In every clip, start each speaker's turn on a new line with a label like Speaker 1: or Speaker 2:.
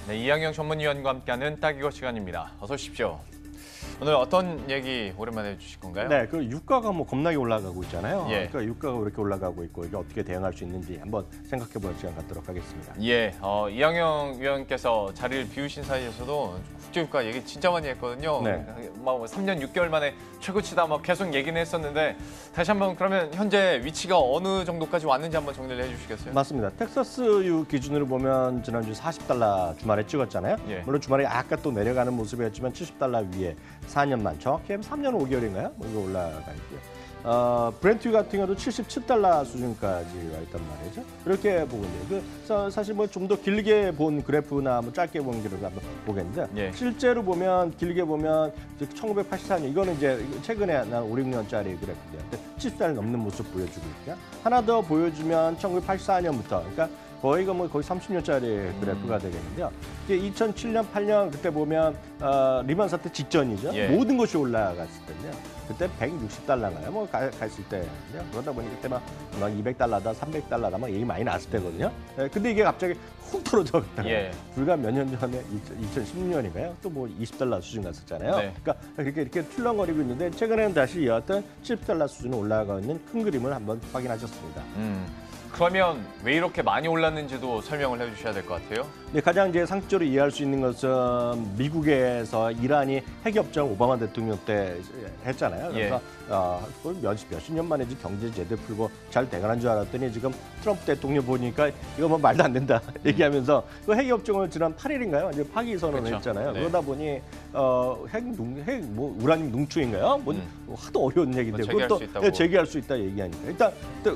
Speaker 1: 네, 이항영 전문위원과 함께하는 딱 이거 시간입니다. 어서 오십시오. 오늘 어떤 얘기 오랜만에 해주실 건가요?
Speaker 2: 네, 그 유가가 뭐 겁나게 올라가고 있잖아요.
Speaker 1: 예.
Speaker 2: 그러니까 유가가 왜 이렇게 올라가고 있고 이게 어떻게 대응할 수 있는지 한번 생각해볼 시간 갖도록 하겠습니다.
Speaker 1: 예, 이항영 위원께서 자리를 비우신 사이에서도 국제유가 얘기 진짜 많이 했거든요.
Speaker 2: 네.
Speaker 1: 뭐 3년 6개월 만에 최고치다 막 계속 얘기는 했었는데 다시 한번 그러면 현재 위치가 어느 정도까지 왔는지 한번 정리를 해주시겠어요?
Speaker 2: 맞습니다. 텍사스유 기준으로 보면 지난주 40달러 주말에 찍었잖아요.
Speaker 1: 예.
Speaker 2: 물론 주말에 약간 또 내려가는 모습이었지만 70달러 위에 4년만 정확히 3년 5개월인가요? 뭐 이거 올라가 있고요. 브렌트 같은 경우도 77달러 수준까지 와 있단 말이죠. 이렇게 보고 있는데 사실 뭐 좀 더 길게 본 그래프나 뭐 짧게 본 그래프 한번 보겠는데
Speaker 1: 예.
Speaker 2: 실제로 보면 길게 보면 1984년 이거는 이제 최근에 난 5, 6년짜리 그래프인데 70달러 넘는 모습 보여주고 있고요. 하나 더 보여주면 1984년부터 그러니까 거의 30년짜리 그래프가 되겠는데요. 이게 2007년, 8년 그때 보면 리만 사태 직전이죠.
Speaker 1: 예.
Speaker 2: 모든 것이 올라갔을 텐데요. 그때 160달러인가요? 뭐 갔을 때인데요. 그러다 보니 그때 막 200달러다, 300달러다 막 얘기 많이 나왔을 때거든요. 근데 이게 갑자기 훅 떨어졌다가
Speaker 1: 예.
Speaker 2: 불과 몇 년 전에 2016년인가요? 또 뭐 20달러 수준 갔었잖아요.
Speaker 1: 네.
Speaker 2: 그러니까 이렇게 출렁거리고 있는데 최근에는 다시 이어왔던 70달러 수준으로 올라가 있는 큰 그림을 한번 확인하셨습니다.
Speaker 1: 그러면 왜 이렇게 많이 올랐는지도 설명을 해주셔야 될 것 같아요.
Speaker 2: 네, 가장 이제 상식적으로 이해할 수 있는 것은 미국에서 이란이 핵협정 오바마 대통령 때 했잖아요. 그래서 몇십 년 만에 경제 제대 풀고 잘 돼가는 줄 알았더니 지금 트럼프 대통령 보니까 이거 뭐 말도 안 된다 얘기하면서 그 핵협정을 지난 8일인가요? 이제 파기 선언을
Speaker 1: 그렇죠.
Speaker 2: 했잖아요.
Speaker 1: 네.
Speaker 2: 그러다 보니 우라늄 농축인가요? 뭐 하도 어려운 얘기인데
Speaker 1: 제기할 수 있다고.
Speaker 2: 제기할 수 있다 얘기하니까 일단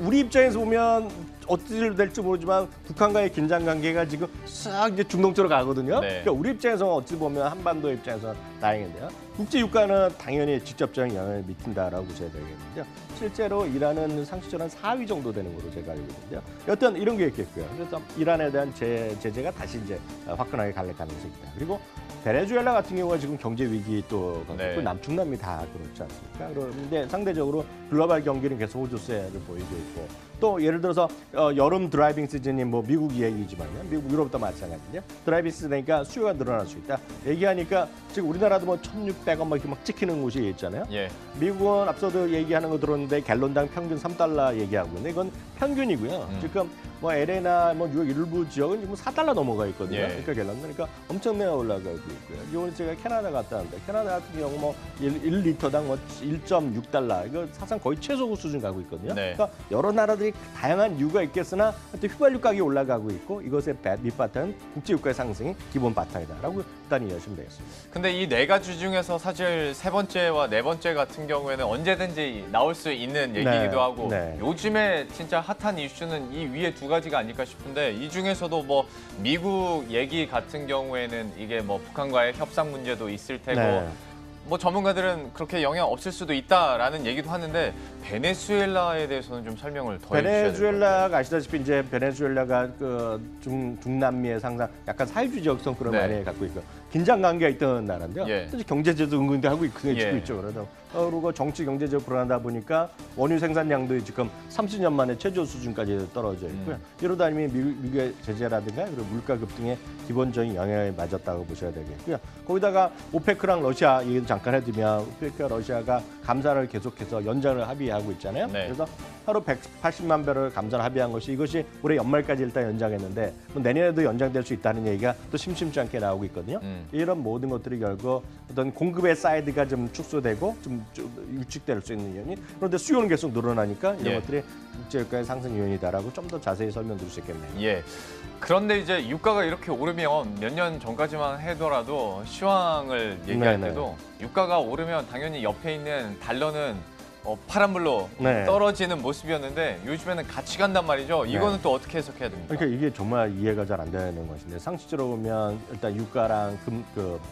Speaker 2: 우리 입장에서 보면 어떻게 될지 모르지만 북한과의 긴장 관계가 지금 싹 이제 중동적으로 가거든요.
Speaker 1: 네.
Speaker 2: 그러니까 우리 입장에서 어찌 보면 한반도 입장에서 다행인데요. 국제 유가는 당연히 직접적인 영향을 미친다라고 보셔야 되겠는데요. 실제로 이란은 상식적으로 한 4위 정도 되는 걸로 제가 알고 있는데요. 여튼 이런 게 있겠고요. 그래서 이란에 대한 제재가 다시 이제 화끈하게 갈 가능성이 있다. 그리고 베네수엘라 같은 경우가 지금 경제 위기 또
Speaker 1: 네.
Speaker 2: 남중남미 다 그렇지 않습니까? 그런데 상대적으로 글로벌 경기는 계속 호조세를 보이고 있고 또 예를 들어서 여름 드라이빙 시즌이 뭐 미국 얘기지만요. 미국 유럽도 마찬가지인데요. 드라이빙 시즌이니까 수요가 늘어날 수 있다. 얘기하니까 지금 우리나라도 뭐 1,600원 막 이렇게 막 찍히는 곳이 있잖아요.
Speaker 1: 예.
Speaker 2: 미국은 앞서도 얘기하는 거 들었는데 갤론당 평균 3달러 얘기하고 있는데 이건 평균이고요. 지금 뭐 LA나 뭐 뉴욕 일부 지역은 지금 4달러 넘어가 있거든요.
Speaker 1: 예.
Speaker 2: 그러니까 갤론 그러니까 엄청나게 올라가고 있고요. 이번에 제가 캐나다 갔다 왔는데 캐나다 같은 경우 뭐 1리터당 뭐 1.6달러 이거 사상 거의 최소 수준 가고 있거든요.
Speaker 1: 네.
Speaker 2: 그러니까 여러 나라들이 다양한 이유가 있겠으나 하여튼 휘발유 가격이 올라가고 있고 이것의 밑바탕은 국제유가의 상승이 기본 바탕이다라고 일단 이해하시면 되겠습니다.
Speaker 1: 근데 이 네 가지 중에서 사실 세 번째와 네 번째 같은 경우에는 언제든지 나올 수 있는 얘기이기도 하고
Speaker 2: 네.
Speaker 1: 요즘에 진짜 핫한 이슈는 이 위에 두 가지가 아닐까 싶은데 이 중에서도 뭐 미국 얘기 같은 경우에는 이게 뭐 북한과의 협상 문제도 있을 테고
Speaker 2: 네.
Speaker 1: 뭐 전문가들은 그렇게 영향 없을 수도 있다라는 얘기도 하는데 베네수엘라에 대해서는 좀 설명을 더 해주셔야 될 것 같아요.
Speaker 2: 베네수엘라가 아시다시피 이제 베네수엘라가 그 중남미의 상상 약간 사회주의적 성격을
Speaker 1: 네.
Speaker 2: 많이 갖고 있고 긴장 관계가 있던 나라인데요.
Speaker 1: 예.
Speaker 2: 사실 경제제도 은근히 하고 있고
Speaker 1: 예.
Speaker 2: 있죠. 그리고 정치 경제적 불안하다 보니까 원유 생산량도 지금 30년 만에 최저 수준까지 떨어져 있고요. 이러다 보니 미국의 제재라든가 그리고 물가 급등에 기본적인 영향을 맞았다고 보셔야 되겠고요. 거기다가 오페크랑 러시아 얘기 잠깐 해두면 오페크와 러시아가 감산을 계속해서 연장을 합의하고 있잖아요.
Speaker 1: 네.
Speaker 2: 그래서 하루 180만 배럴 감산을 합의한 이것이 올해 연말까지 일단 연장했는데 뭐 내년에도 연장될 수 있다는 얘기가 또 심심치 않게 나오고 있거든요. 이런 모든 것들이 결국 어떤 공급의 사이드가 좀 축소되고 좀 위축될 수 있는 요인. 그런데 수요는 계속 늘어나니까 이런
Speaker 1: 예.
Speaker 2: 것들이 국제유가의 상승 요인이다라고 좀 더 자세히 설명드릴 수 있겠네요.
Speaker 1: 예. 그런데 이제 유가가 이렇게 오르면 몇 년 전까지만 해더라도 시황을 얘기할
Speaker 2: 네네.
Speaker 1: 때도 유가가 오르면 당연히 옆에 있는 달러는 파란불로
Speaker 2: 네.
Speaker 1: 떨어지는 모습이었는데 요즘에는 같이 간단 말이죠. 이거는 또 어떻게 해석해야 됩니까?
Speaker 2: 그러니까 이게 정말 이해가 잘 안 되는 것인데 상식적으로 보면 일단 유가랑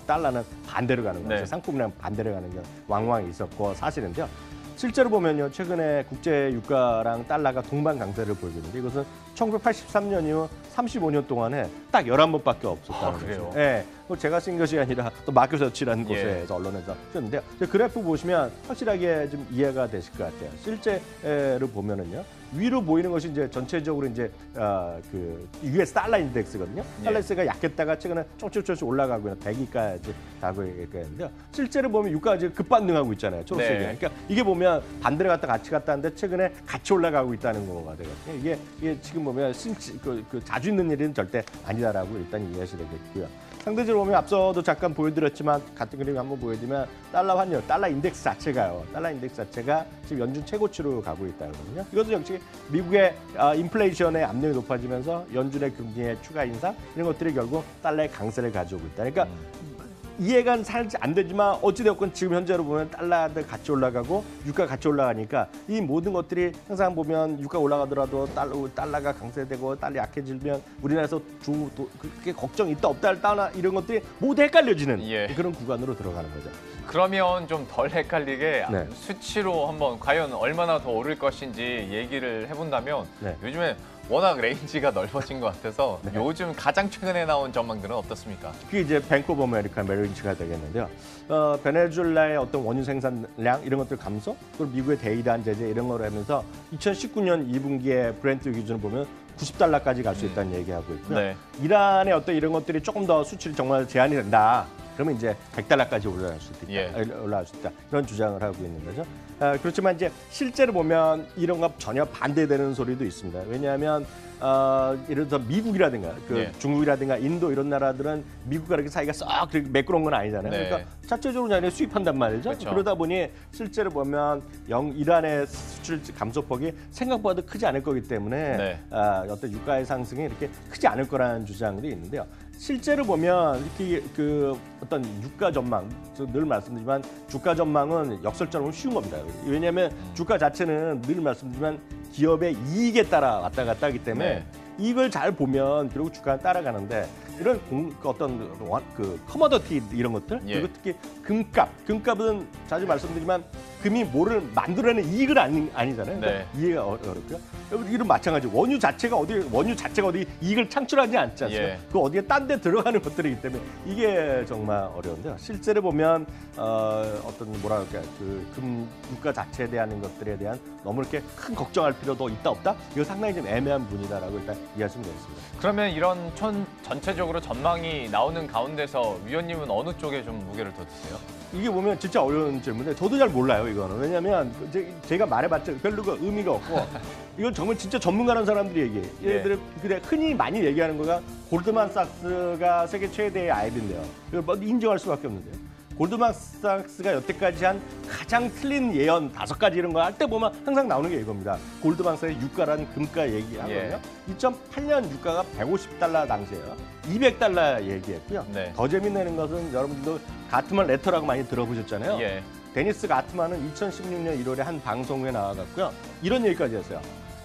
Speaker 2: 달러는 반대로 가는 거죠.
Speaker 1: 네.
Speaker 2: 상품이랑 반대로 가는 게 왕왕 있었고 사실은요. 실제로 보면요, 최근에 국제 유가랑 달러가 동반 강세를 보이고 있는데 이것은 1983년 이후 35년 동안에 딱 11번밖에 없었다는
Speaker 1: 그래요?
Speaker 2: 거죠. 예. 제가 쓴 것이 아니라 또 마켓워치라는 곳에서 언론에서 썼는데요. 그래프 보시면 확실하게 좀 이해가 되실 것 같아요. 실제를 보면은요. 위로 보이는 것이 이제 전체적으로 이제 그 US 달러 인덱스거든요. 달러 인덱스가 약했다가 최근에 조금씩 올라가고 있는 100위까지 가고 있는데요. 실제로 보면 유가가 지금 급반등하고 있잖아요. 초록색이.
Speaker 1: 네.
Speaker 2: 그러니까 이게 보면 반대로 갔다 같이 갔다 하는데 최근에 같이 올라가고 있다는 거가 되거든요. 이게 지금 보면 자주 있는 일은 절대 아니다라고 일단 이해하셔야 되겠고요. 상대적으로 보면 앞서도 잠깐 보여드렸지만 같은 그림 한번 보여드리면 달러 환율, 달러 인덱스 자체가요. 달러 인덱스 자체가 지금 연준 최고치로 가고 있다거든요. 이것도 역시 미국의 인플레이션의 압력이 높아지면서 연준의 금리의 추가 인상 이런 것들이 결국 달러의 강세를 가져오고 있다. 그러니까 이해가 살지 안 되지만 어찌되었건 지금 현재로 보면 달러도 같이 올라가고 유가 같이 올라가니까 이 모든 것들이 항상 보면 유가 올라가더라도 달러가 강세되고 달러 약해지면 우리나라에서 그렇게 걱정이 있다 없다 이런 것들이 모두 헷갈려지는 그런 구간으로 들어가는 거죠.
Speaker 1: 그러면 좀 덜 헷갈리게
Speaker 2: 네.
Speaker 1: 수치로 한번 과연 얼마나 더 오를 것인지 얘기를 해본다면
Speaker 2: 네.
Speaker 1: 요즘에 워낙 레인지가 넓어진 것 같아서 요즘 가장 최근에 나온 전망들은 어떻습니까?
Speaker 2: 그게 이제 뱅크 오브 아메리카 메릴린치가 되겠는데요. 베네수엘라의 어떤 원유 생산량 이런 것들 감소, 그리고 미국의 대이란 제재 이런 거를 하면서 2019년 2분기에 브렌트 기준을 보면 90달러까지 갈 수 있다는 얘기하고 있고요.
Speaker 1: 네.
Speaker 2: 이란의 어떤 이런 것들이 조금 더 수출이 정말 제한이 된다. 그러면 이제 100달러까지 올라갈 수 있다. 올라갈 수 있다. 이런 주장을 하고 있는 거죠. 그렇지만 이제 실제로 보면 이런 거 전혀 반대되는 소리도 있습니다. 왜냐하면 예를 들어서 미국이라든가 중국이라든가 인도 이런 나라들은 미국과 이렇게 사이가 썩 매끄러운 건 아니잖아요.
Speaker 1: 네.
Speaker 2: 그러니까 자체적으로 자기네 수입한단 말이죠.
Speaker 1: 그렇죠.
Speaker 2: 그러다 보니 실제로 보면 이란의 수출 감소폭이 생각보다 크지 않을 거기 때문에 어떤 유가의 상승이 이렇게 크지 않을 거라는 주장도 있는데요. 실제로 보면 이렇게 어떤 유가 전망, 늘 말씀드리지만 주가 전망은 역설적으로 쉬운 겁니다. 왜냐하면 주가 자체는 늘 말씀드리지만 기업의 이익에 따라 왔다 갔다 하기 때문에 이걸 잘 보면 결국 주가는 따라가는데 이런 어떤 커머더티 이런 것들 그리고 특히 금값은 자주 말씀드리지만 금이 뭐를 만들어내는 이익은 아니잖아요. 그러니까 이해가 어렵고요. 이런 마찬가지 원유 자체가 어디 이익을 창출하지 않지 않습니까? 그 어디에 딴 데 들어가는 것들이기 때문에 이게 정말 어려운데요. 실제로 보면 어떤 뭐랄까 유가 자체에 대한 것들에 대한 너무 이렇게 큰 걱정할 필요도 있다 없다 이거 상당히 좀 애매한 분이다라고 일단 이해하시면 되겠습니다.
Speaker 1: 그러면 이런 전체적으로 전망이 나오는 가운데서 위원님은 어느 쪽에 좀 무게를 더 두세요?
Speaker 2: 이게 보면 진짜 어려운 질문인데 저도 잘 몰라요 이거는. 왜냐하면 제가 말해봤자 별로 의미가 없고 이건 정말 진짜 전문가라는 사람들이 얘기해요. 얘네들은 흔히 많이 얘기하는 거가 골드만삭스가 세계 최대의 IB인데요. 이걸 뭐 인정할 수밖에 없는데요. 골드만삭스가 여태까지 한 가장 틀린 예언 5가지 이런 거 할 때 보면 항상 나오는 게 이겁니다. 골드만삭스의 유가라는 금가 얘기하거든요. 2008년 유가가 150달러 당시에요. 200달러 얘기했고요. 더 재미있는 것은 여러분들도 가트만 레터라고 많이 들어보셨잖아요. 데니스 가트만은 2016년 1월에 한 방송에 나와갖고요. 이런 얘기까지 했어요.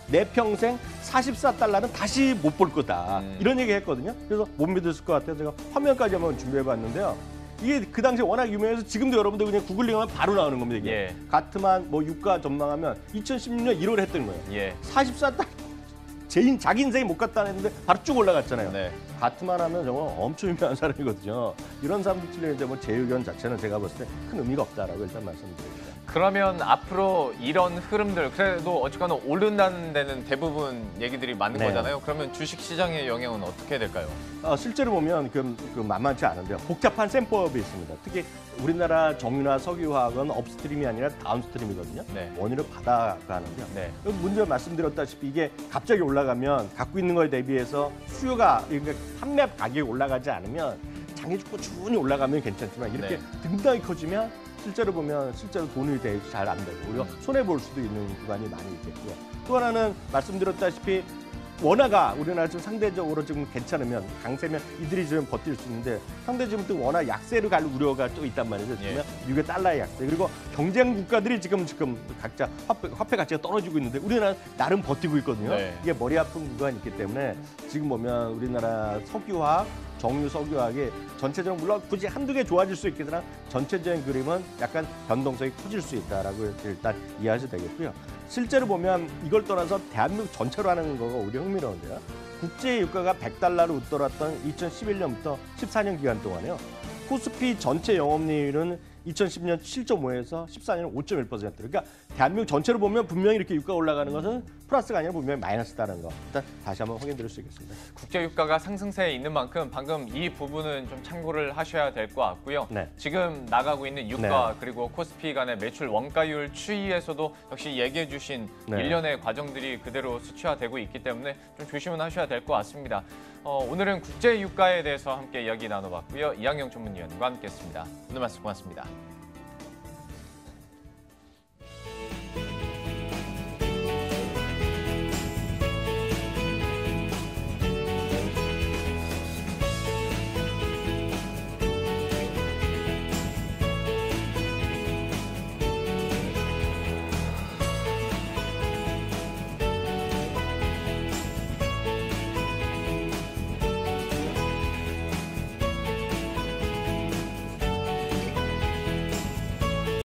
Speaker 2: 내 평생 44달러는 다시 못 볼 거다. 이런 얘기 했거든요. 그래서 못 믿으실 것 같아서 제가 화면까지 한번 준비해봤는데요. 이게 그 당시에 워낙 유명해서 지금도 여러분들 그냥 구글링하면 바로 나오는 겁니다. 이게. 가트만 유가 전망하면 2016년 1월에 했던 거예요. 44달러. 자기 인생이 못 갔다 했는데 바로 쭉 올라갔잖아요. 가트만 하면 정말 엄청 유명한 사람이거든요. 이런 사람들 틀리는데 제 의견 자체는 제가 봤을 때 큰 의미가 없다라고 일단 말씀드립니다.
Speaker 1: 그러면 앞으로 이런 흐름들 그래도 어쨌거나 오른다는 데는 대부분 얘기들이 맞는 거잖아요. 그러면 주식 시장의 영향은 어떻게 될까요?
Speaker 2: 실제로 보면 만만치 않은데요. 복잡한 셈법이 있습니다. 특히 우리나라 정유나 석유화학은 업스트림이 아니라 다운스트림이거든요. 원유를 받아가는데요. 문제 말씀드렸다시피 이게 갑자기 올라가면 갖고 있는 거에 대비해서 수요가 그러니까 판매 가격이 올라가지 않으면 장이 꾸준히 올라가면 괜찮지만 이렇게 등당이 커지면 실제로 돈이 잘 안 되고 우리가 손해 볼 수도 있는 구간이 많이 있겠고요. 또 하나는 말씀드렸다시피 원화가 우리나라 좀 상대적으로 좀 괜찮으면 강세면 이들이 좀 버틸 수 있는데 상대적으로 또 원화 약세로 갈 우려가 또 있단 말이죠. 지금 미국의 달러의 약세 그리고 경쟁 국가들이 지금 각자 화폐 가치가 떨어지고 있는데 우리나라 나름 버티고 있거든요. 이게 머리 아픈 구간이 있기 때문에 지금 보면 우리나라 석유화 정유, 석유화학이 전체적으로 물론 굳이 한두 개 좋아질 수 있겠으나 전체적인 그림은 약간 변동성이 커질 수 있다라고 일단 이해하셔도 되겠고요. 실제로 보면 이걸 떠나서 대한민국 전체로 하는 거가 오히려 흥미로운데요. 국제 유가가 100달러로 웃돌았던 2011년부터 14년 기간 동안에요. 코스피 전체 영업이익률은 2010년 7.5에서 14년 5.1%. 그러니까 대한민국 전체로 보면 분명히 이렇게 유가 올라가는 것은 플러스가 아니라 분명히 마이너스다는 거. 일단 다시 한번 확인드릴 수 있겠습니다.
Speaker 1: 국제 유가가 상승세에 있는 만큼 방금 이 부분은 좀 참고를 하셔야 될 것 같고요.
Speaker 2: 네.
Speaker 1: 지금 나가고 있는 유가
Speaker 2: 네.
Speaker 1: 그리고 코스피 간의 매출 원가율 추이에서도 역시 얘기해 주신
Speaker 2: 네.
Speaker 1: 일련의 과정들이 그대로 수치화되고 있기 때문에 좀 조심은 하셔야 될 것 같습니다. 오늘은 국제 유가에 대해서 함께 이야기 나눠봤고요. 이항영 전문위원과 함께했습니다. 오늘 말씀 고맙습니다.